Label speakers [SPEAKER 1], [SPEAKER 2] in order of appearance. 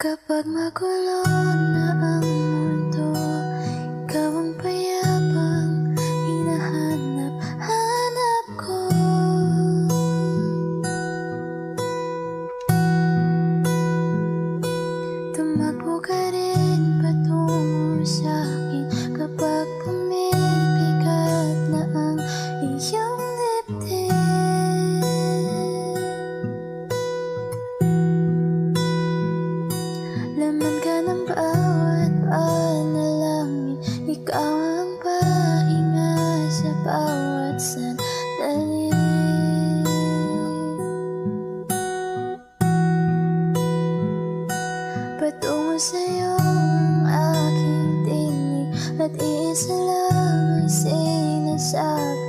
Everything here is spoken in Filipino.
[SPEAKER 1] Kapag magulo na ang mundo, ikaw ang payapang hinahanap-hanap ko. Tumakbo ka rin patungo sa'kin kapag pumibigat na ang iyong dibdib. Laman ka ng bawat panalangin, ikaw ang pahinga sa bawat sandali. Patungo sa'yo ang aking tinig at iisa lang ang sinasabi.